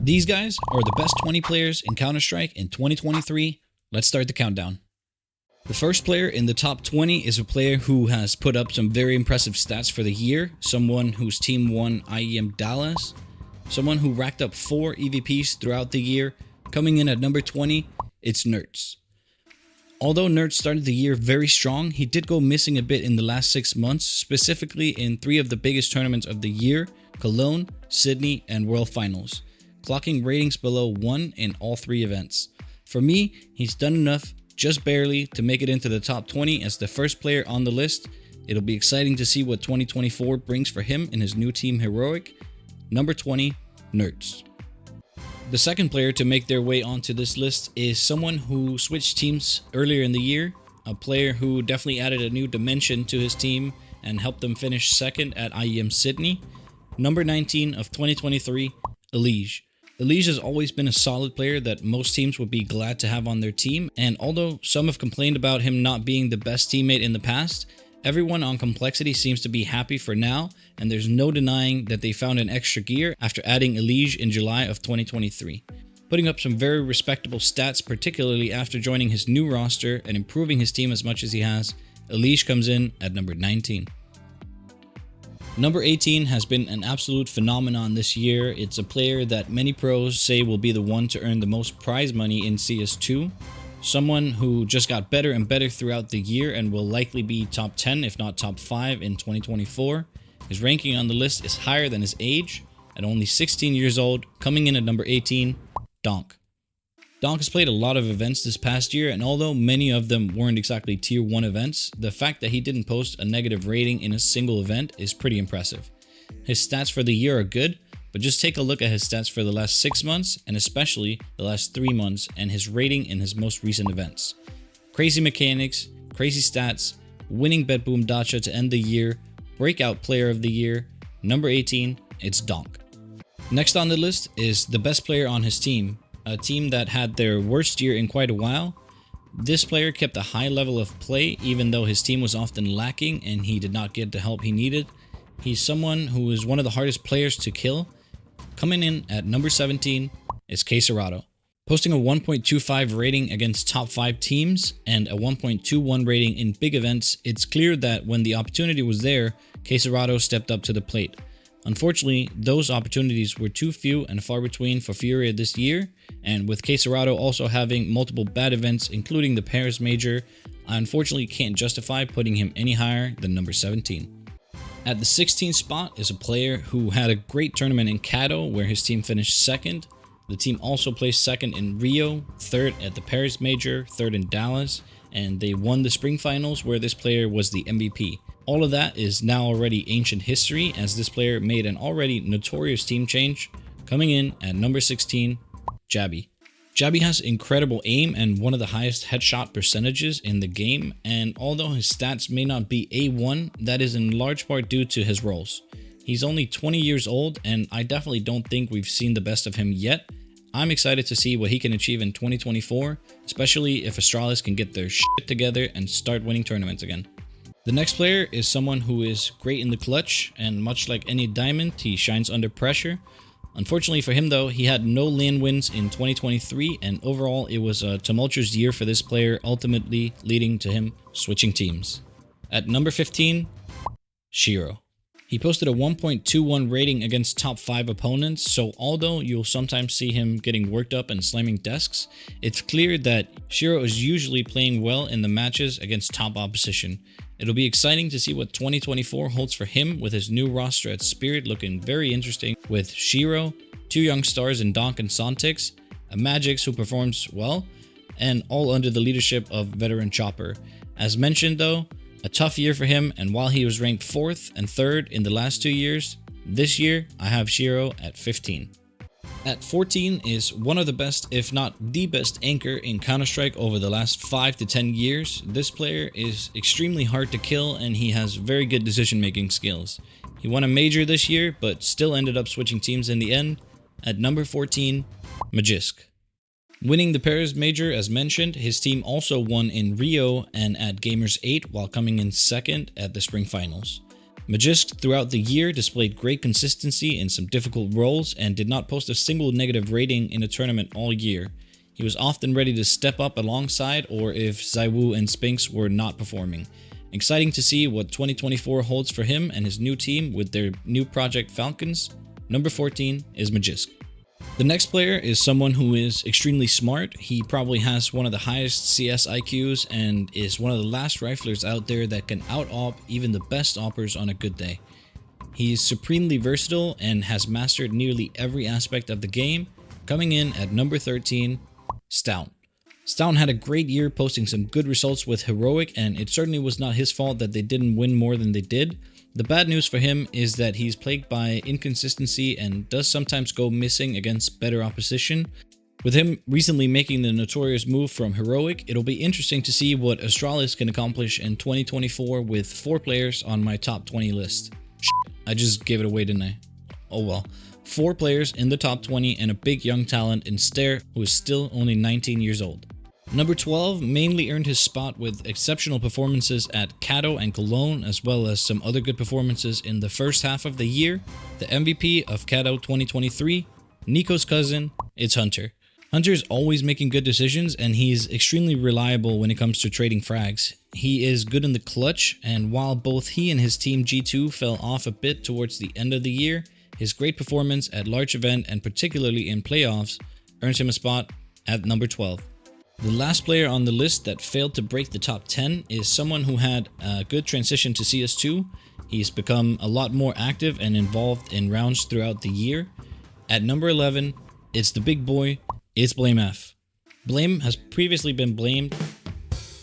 These guys are the best 20 players in Counter-Strike in 2023. Let's start the countdown. The first player in the top 20 is a player who has put up some very impressive stats for the year, someone whose team won IEM Dallas, someone who racked up 4 EVPs throughout the year. Coming in at number 20, it's Nerds. Although Nerds started the year very strong, he did go missing a bit in the last 6 months, specifically in 3 of the biggest tournaments of the year, Cologne, Sydney, and World Finals, clocking ratings below 1 in all 3 events. For me, he's done enough, just barely, to make it into the top 20 as the first player on the list. It'll be exciting to see what 2024 brings for him in his new team Heroic. Number 20, Nerds. The second player to make their way onto this list is someone who switched teams earlier in the year, a player who definitely added a new dimension to his team and helped them finish second at IEM Sydney. Number 19 of 2023, Elige. Elige has always been a solid player that most teams would be glad to have on their team, and although some have complained about him not being the best teammate in the past, everyone on Complexity seems to be happy for now, and there's no denying that they found an extra gear after adding Elige in July of 2023. Putting up some very respectable stats, particularly after joining his new roster and improving his team as much as he has, Elige comes in at number 19. Number 18 has been an absolute phenomenon this year. It's a player that many pros say will be the one to earn the most prize money in CS2. Someone who just got better and better throughout the year and will likely be top 10 if not top 5 in 2024. His ranking on the list is higher than his age. At only 16 years old, coming in at number 18, Donk. Donk has played a lot of events this past year, and although many of them weren't exactly tier 1 events, the fact that he didn't post a negative rating in a single event is pretty impressive. His stats for the year are good, but just take a look at his stats for the last 6 months, and especially the last 3 months, and his rating in his most recent events. Crazy mechanics, crazy stats, winning Bet Boom Dacha to end the year, breakout player of the year. Number 18, it's Donk. Next on the list is the best player on his team, a team that had their worst year in quite a while. This player kept a high level of play even though his team was often lacking and he did not get the help he needed. He's someone who is one of the hardest players to kill. Coming in at number 17 is Queserado. Posting a 1.25 rating against top 5 teams and a 1.21 rating in big events, it's clear that when the opportunity was there, Queserado stepped up to the plate. Unfortunately, those opportunities were too few and far between for Furia this year, and with Queserado also having multiple bad events including the Paris Major, I unfortunately can't justify putting him any higher than number 17. At the 16th spot is a player who had a great tournament in Kato where his team finished second. The team also placed second in Rio, third at the Paris Major, third in Dallas, and they won the Spring Finals where this player was the MVP. All of that is now already ancient history as this player made an already notorious team change. Coming in at number 16, Jabby. Jabby has incredible aim and one of the highest headshot percentages in the game, and although his stats may not be A1, that is in large part due to his roles. He's only 20 years old and I definitely don't think we've seen the best of him yet. I'm excited to see what he can achieve in 2024, especially if Astralis can get their shit together and start winning tournaments again. The next player is someone who is great in the clutch, and much like any diamond, he shines under pressure. Unfortunately for him though, he had no LAN wins in 2023, and overall it was a tumultuous year for this player, ultimately leading to him switching teams. At number 15, Shiro. He posted a 1.21 rating against top 5 opponents, so although you'll sometimes see him getting worked up and slamming desks, it's clear that Shiro is usually playing well in the matches against top opposition. It'll be exciting to see what 2024 holds for him with his new roster at Spirit looking very interesting with Shiro, 2 young stars in Donk and Sontix, a Magix who performs well, and all under the leadership of veteran Chopper. As mentioned though, a tough year for him, and while he was ranked 4th and 3rd in the last 2 years, this year I have Shiro at 15. At 14 is one of the best, if not the best anchor in Counter-Strike over the last 5 to 10 years. This player is extremely hard to kill and he has very good decision-making skills. He won a major this year, but still ended up switching teams in the end. At number 14, Magisk. Winning the Paris Major as mentioned, his team also won in Rio and at Gamers 8 while coming in second at the Spring Finals. Magisk throughout the year displayed great consistency in some difficult roles and did not post a single negative rating in a tournament all year. He was often ready to step up alongside or if Zaiwu and Spinks were not performing. Exciting to see what 2024 holds for him and his new team with their new project Falcons. Number 14 is Magisk. The next player is someone who is extremely smart. He probably has one of the highest CS IQs and is one of the last riflers out there that can out-op even the best oppers on a good day. He is supremely versatile and has mastered nearly every aspect of the game. Coming in at number 13, Stout. Stout had a great year, posting some good results with Heroic, and it certainly was not his fault that they didn't win more than they did. The bad news for him is that he's plagued by inconsistency and does sometimes go missing against better opposition. With him recently making the notorious move from Heroic, it'll be interesting to see what Astralis can accomplish in 2024 with 4 players on my top 20 list. I just gave it away, didn't I? Oh well. 4 players in the top 20 and a big young talent in Stair, who is still only 19 years old. Number 12 mainly earned his spot with exceptional performances at Kato and Cologne, as well as some other good performances in the first half of the year. The MVP of Kato 2023, Nico's cousin, it's Hunter. Hunter is always making good decisions and he's extremely reliable when it comes to trading frags. He is good in the clutch, and while both he and his team G2 fell off a bit towards the end of the year, his great performance at large event and particularly in playoffs earns him a spot at number 12. The last player on the list that failed to break the top 10 is someone who had a good transition to CS2. He's become a lot more active and involved in rounds throughout the year. At number 11, it's the big boy, it's Blame F. Blame has previously been blamed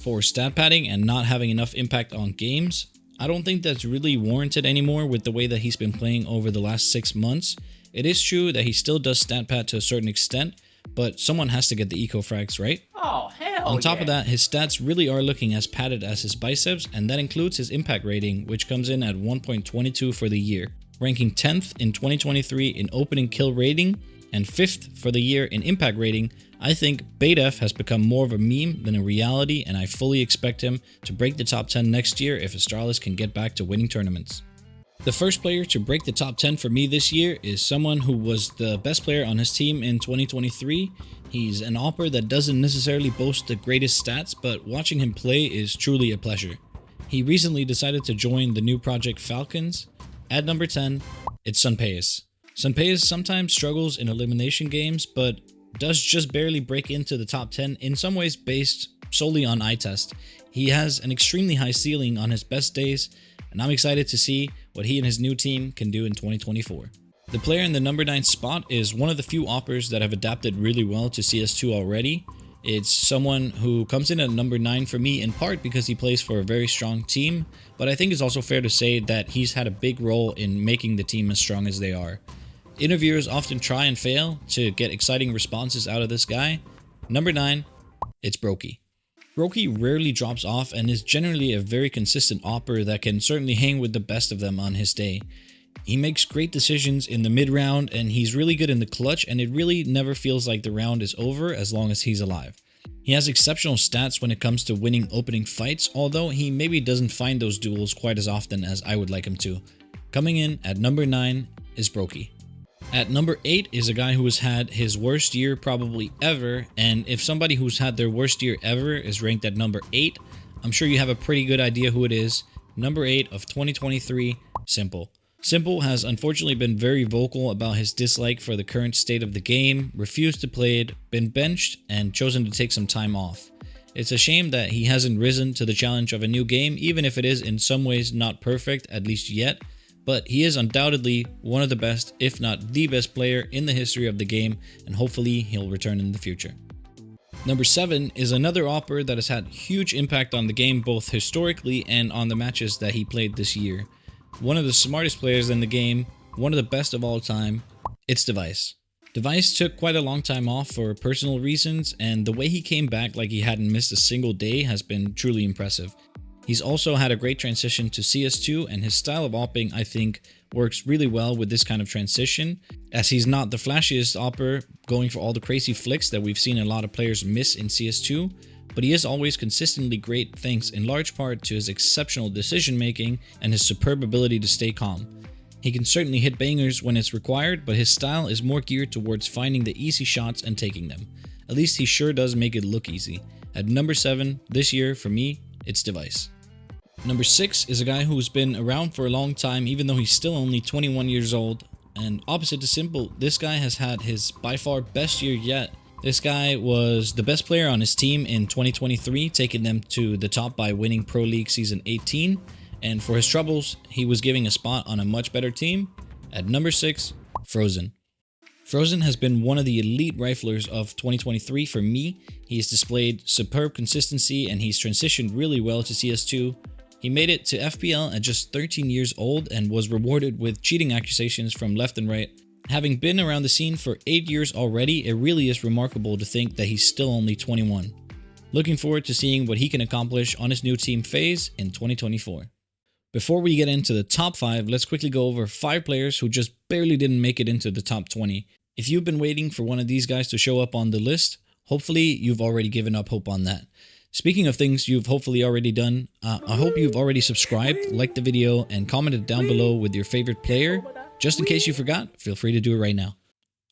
for stat padding and not having enough impact on games. I don't think that's really warranted anymore with the way that he's been playing over the last 6 months. It is true that he still does stat pad to a certain extent, but someone has to get the eco frags, right? Oh, hell On top yeah. of that, his stats really are looking as padded as his biceps, and that includes his impact rating, which comes in at 1.22 for the year, ranking 10th in 2023 in opening kill rating and 5th for the year in impact rating. I think BaitF has become more of a meme than a reality, and I fully expect him to break the top 10 next year if Astralis can get back to winning tournaments. The first player to break the top 10 for me this year is someone who was the best player on his team in 2023. He's an opper that doesn't necessarily boast the greatest stats, but watching him play is truly a pleasure. He recently decided to join the new project Falcons. At number 10, it's Sunpayas. Sunpayas sometimes struggles in elimination games, but does just barely break into the top 10, in some ways based solely on eye test. He has an extremely high ceiling on his best days, and I'm excited to see what he and his new team can do in 2024. The player in the number 9 spot is one of the few oppers that have adapted really well to CS2 already. It's someone who comes in at number 9 for me in part because he plays for a very strong team, but I think it's also fair to say that he's had a big role in making the team as strong as they are. Interviewers often try and fail to get exciting responses out of this guy. Number 9, it's Brokey. Brokey rarely drops off and is generally a very consistent opper that can certainly hang with the best of them on his day. He makes great decisions in the mid round and he's really good in the clutch, and it really never feels like the round is over as long as he's alive. He has exceptional stats when it comes to winning opening fights, although he maybe doesn't find those duels quite as often as I would like him to. Coming in at number 9 is Brokey. At number 8 is a guy who has had his worst year probably ever, and if somebody who's had their worst year ever is ranked at number 8, I'm sure you have a pretty good idea who it is. Number 8 of 2023, Simple. Simple has unfortunately been very vocal about his dislike for the current state of the game, refused to play it, been benched, and chosen to take some time off. It's a shame that he hasn't risen to the challenge of a new game, even if it is in some ways not perfect, at least yet. But he is undoubtedly one of the best, if not the best player in the history of the game, and hopefully he'll return in the future. Number 7 is another opper that has had huge impact on the game both historically and on the matches that he played this year. One of the smartest players in the game, one of the best of all time, it's Device. Device took quite a long time off for personal reasons, and the way he came back like he hadn't missed a single day has been truly impressive. He's also had a great transition to CS2, and his style of opping, I think, works really well with this kind of transition, as he's not the flashiest opper going for all the crazy flicks that we've seen a lot of players miss in CS2, but he is always consistently great thanks in large part to his exceptional decision making and his superb ability to stay calm. He can certainly hit bangers when it's required, but his style is more geared towards finding the easy shots and taking them. At least he sure does make it look easy. At number 7 this year, for me, it's Device. Number 6 is a guy who's been around for a long time even though he's still only 21 years old. And opposite to Simple, this guy has had his by far best year yet. This guy was the best player on his team in 2023, taking them to the top by winning Pro League Season 18. And for his troubles, he was giving a spot on a much better team. At number 6, Frozen. Frozen has been one of the elite riflers of 2023 for me. He has displayed superb consistency and he's transitioned really well to CS2. He made it to FPL at just 13 years old and was rewarded with cheating accusations from left and right. Having been around the scene for 8 years already, it really is remarkable to think that he's still only 21. Looking forward to seeing what he can accomplish on his new team phase in 2024. Before we get into the top 5, let's quickly go over 5 players who just barely didn't make it into the top 20. If you've been waiting for one of these guys to show up on the list, hopefully you've already given up hope on that. Speaking of things you've hopefully already done, I hope you've already subscribed, liked the video, and commented down below with your favorite player. Just in case you forgot, feel free to do it right now.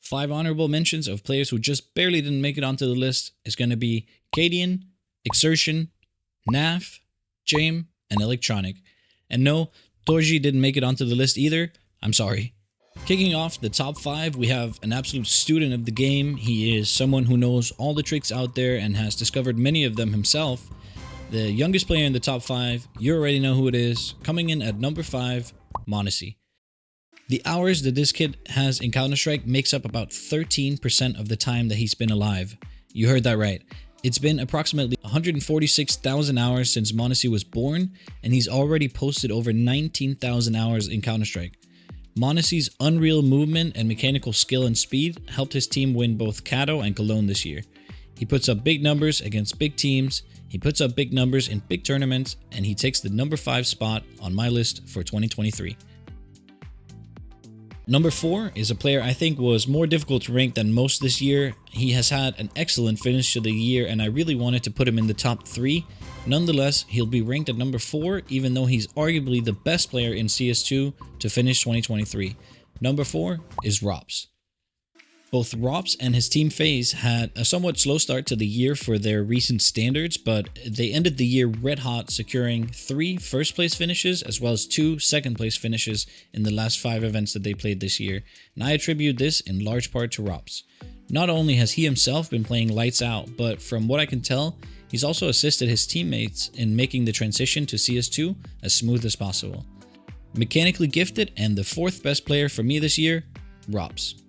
5 honorable mentions of players who just barely didn't make it onto the list is going to be Cadian, Exertion, Naf, Jame, and Electronic. And no, Torji didn't make it onto the list either. I'm sorry. Kicking off the top 5, we have an absolute student of the game. He is someone who knows all the tricks out there and has discovered many of them himself. The youngest player in the top 5, you already know who it is. Coming in at number 5, m0NESY. The hours that this kid has in Counter-Strike makes up about 13% of the time that he's been alive. You heard that right. It's been approximately 146,000 hours since m0NESY was born, and he's already posted over 19,000 hours in Counter-Strike. m0NESY's unreal movement and mechanical skill and speed helped his team win both Kato and Cologne this year. He puts up big numbers against big teams, he puts up big numbers in big tournaments, and he takes the number 5 spot on my list for 2023. Number 4 is a player I think was more difficult to rank than most this year. He has had an excellent finish to the year and I really wanted to put him in the top 3. Nonetheless, he'll be ranked at number 4 even though he's arguably the best player in CS2 to finish 2023. Number 4 is ropz. Both ropz and his team FaZe had a somewhat slow start to the year for their recent standards, but they ended the year red hot, securing 3 first place finishes as well as 2 second place finishes in the last 5 events that they played this year, and I attribute this in large part to ropz. Not only has he himself been playing lights out, but from what I can tell, he's also assisted his teammates in making the transition to CS2 as smooth as possible. Mechanically gifted and the 4th best player for me this year, ropz.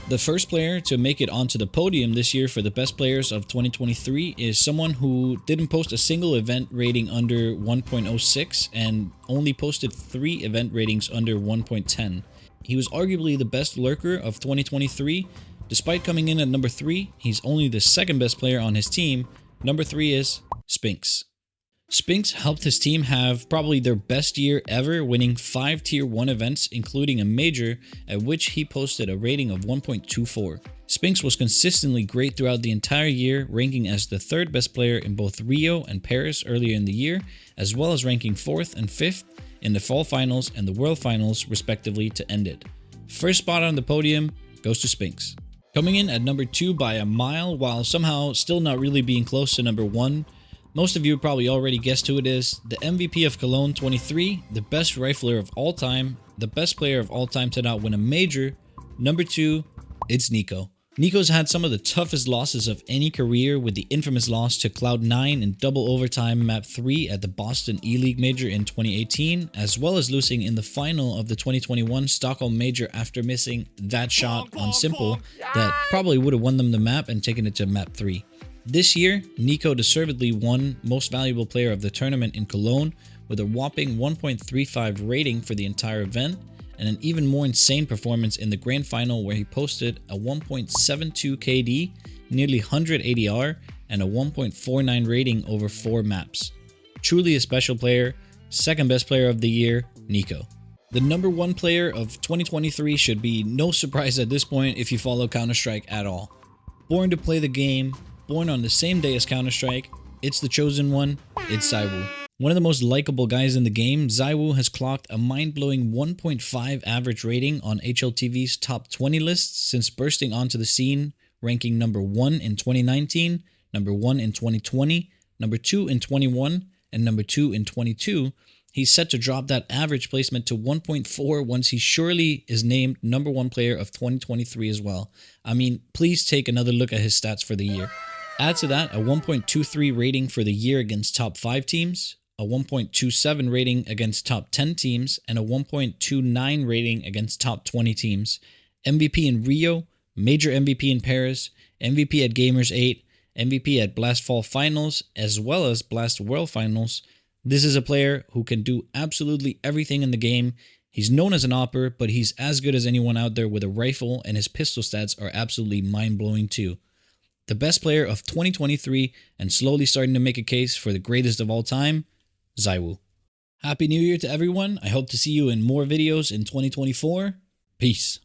The first player to make it onto the podium this year for the best players of 2023 is someone who didn't post a single event rating under 1.06 and only posted 3 event ratings under 1.10. He was arguably the best lurker of 2023. Despite coming in at number 3, he's only the 2nd best player on his team. Number 3 is Spinks. Spinks helped his team have probably their best year ever, winning 5 tier 1 events including a major at which he posted a rating of 1.24. Spinks was consistently great throughout the entire year, ranking as the 3rd best player in both Rio and Paris earlier in the year, as well as ranking 4th and 5th in the Fall Finals and the World Finals respectively to end it. First spot on the podium goes to Spinks. Coming in at number 2 by a mile while somehow still not really being close to number 1, most of you probably already guessed who it is, the MVP of Cologne 23, the best rifler of all time, the best player of all time to not win a major. Number 2, it's NiKo. NiKo's had some of the toughest losses of any career, with the infamous loss to Cloud9 in double overtime map 3 at the Boston E-League Major in 2018, as well as losing in the final of the 2021 Stockholm Major after missing that shot on Simple that probably would have won them the map and taken it to map 3. This year, NiKo deservedly won Most Valuable Player of the tournament in Cologne with a whopping 1.35 rating for the entire event, and an even more insane performance in the grand final where he posted a 1.72 KD, nearly 100 ADR, and a 1.49 rating over 4 maps. Truly a special player, 2nd best player of the year, NiKo. The number 1 player of 2023 should be no surprise at this point if you follow Counter-Strike at all. Born to play the game, born on the same day as Counter-Strike, It's the chosen one. It's ZywOo. One of the most likable guys in the game, ZywOo has clocked a mind-blowing 1.5 average rating on HLTV's top 20 lists since bursting onto the scene, ranking number 1 in 2019, number 1 in 2020, number 2 in 21, and number 2 in 22. He's set to drop that average placement to 1.4 once he surely is named number 1 player of 2023 as well. I mean, please take another look at his stats for the year. Add to that a 1.23 rating for the year against top 5 teams, a 1.27 rating against top 10 teams, and a 1.29 rating against top 20 teams. MVP in Rio, major MVP in Paris, MVP at Gamers 8, MVP at Blast Fall Finals, as well as Blast World Finals. This is a player who can do absolutely everything in the game. He's known as an AWPer, but he's as good as anyone out there with a rifle, and his pistol stats are absolutely mind-blowing too. The best player of 2023 and slowly starting to make a case for the greatest of all time, ZywOo. Happy New Year to everyone. I hope to see you in more videos in 2024. Peace.